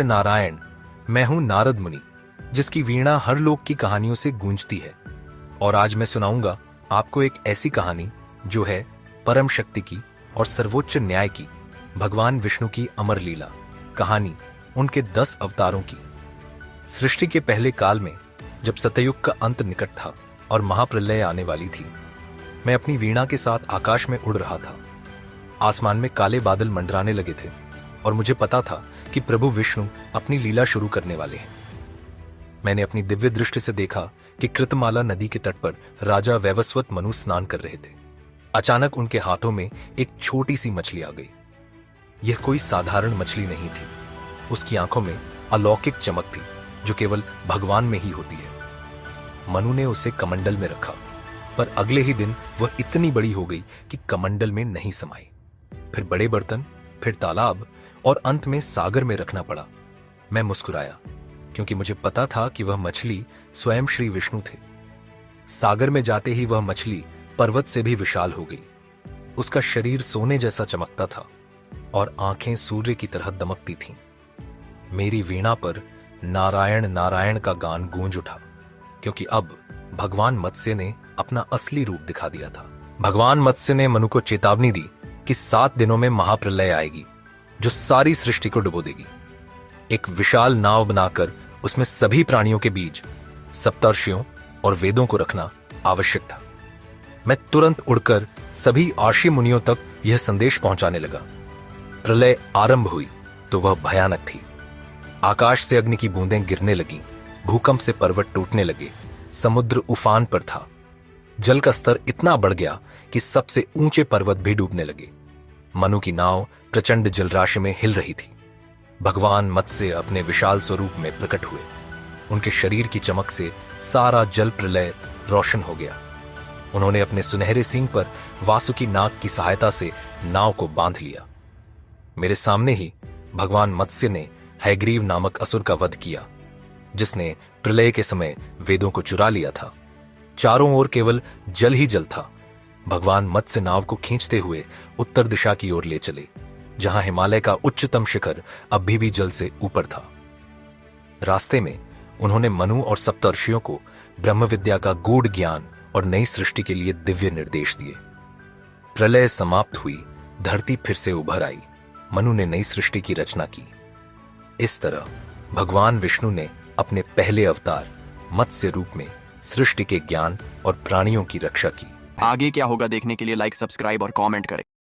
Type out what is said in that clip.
नारायण, मैं हूं नारद मुनि, जिसकी वीणा हर लोक की कहानियों से गूंजती है। और आज मैं सुनाऊंगा आपको एक ऐसी कहानी जो है परम शक्ति की और सर्वोच्च न्याय की, भगवान विष्णु की अमर लीला कहानी, उनके 10 अवतारों की। सृष्टि के पहले काल में, जब सतयुग का अंत निकट था और महाप्रलय आने वाली थी, मैं अपनी वीणा के साथ आकाश में उड़ रहा था। आसमान में काले बादल मंडराने लगे थे और मुझे पता था कि प्रभु विष्णु अपनी लीला शुरू करने वाले हैं। मैंने अपनी दिव्य दृष्टि से देखा कि कृतमाला नदी के तट पर राजा वैवस्वत मनु स्नान कर रहे थे। अचानक उनके हाथों में एक छोटी सी मछली आ गई। यह कोई साधारण मछली नहीं थी। उसकी आंखों में अलौकिक चमक थी जो केवल भगवान में ही होती है। मनु ने उसे कमंडल में रखा, पर अगले ही दिन वह इतनी बड़ी हो गई कि कमंडल में नहीं समाई। फिर बड़े बर्तन, फिर तालाब और अंत में सागर में रखना पड़ा। मैं मुस्कुराया, क्योंकि मुझे पता था कि वह मछली स्वयं श्री विष्णु थे। सागर में जाते ही वह मछली पर्वत से भी विशाल हो गई। उसका शरीर सोने जैसा चमकता था और आंखें सूर्य की तरह दमकती थीं। मेरी वीणा पर नारायण नारायण का गान गूंज उठा, क्योंकि अब भगवान मत्स्य ने अपना असली रूप दिखा दिया था। भगवान मत्स्य ने मनु को चेतावनी दी कि 7 दिनों में महाप्रलय आएगी जो सारी सृष्टि को डुबो देगी। एक विशाल नाव बनाकर उसमें सभी प्राणियों के बीच सप्तर्षियों और वेदों को रखना आवश्यक था। मैं तुरंत उड़कर सभी आर्षि मुनियों तक यह संदेश पहुंचाने लगा। प्रलय आरंभ हुई तो वह भयानक थी। आकाश से अग्नि की बूंदें गिरने लगीं, भूकंप से पर्वत टूटने लगे, समुद्र उफान पर था। जल का स्तर इतना बढ़ गया कि सबसे ऊंचे पर्वत भी डूबने लगे। मनु की नाव प्रचंड जलराशि में हिल रही थी। भगवान मत्स्य अपने विशाल स्वरूप में प्रकट हुए। उनके शरीर की चमक से सारा जल प्रलय रोशन हो गया। उन्होंने अपने सुनहरे सींग पर वासुकी नाग की सहायता से नाव को बांध लिया। मेरे सामने ही भगवान मत्स्य ने हयग्रीव नामक असुर का वध किया, जिसने प्रलय के समय वेदों को चुरा लिया था। चारों ओर केवल जल ही जल था। भगवान मत्स्य नाव को खींचते हुए उत्तर दिशा की ओर ले चले, जहां हिमालय का उच्चतम शिखर अभी भी जल से ऊपर था। रास्ते में उन्होंने मनु और सप्तर्षियों को ब्रह्म विद्या का गूढ़ ज्ञान और नई सृष्टि के लिए दिव्य निर्देश दिए। प्रलय समाप्त हुई, धरती फिर से उभर आई। मनु ने नई सृष्टि की रचना की। इस तरह भगवान विष्णु ने अपने पहले अवतार मत्स्य रूप में सृष्टि के ज्ञान और प्राणियों की रक्षा की। आगे क्या होगा देखने के लिए लाइक, सब्सक्राइब और कमेंट करें।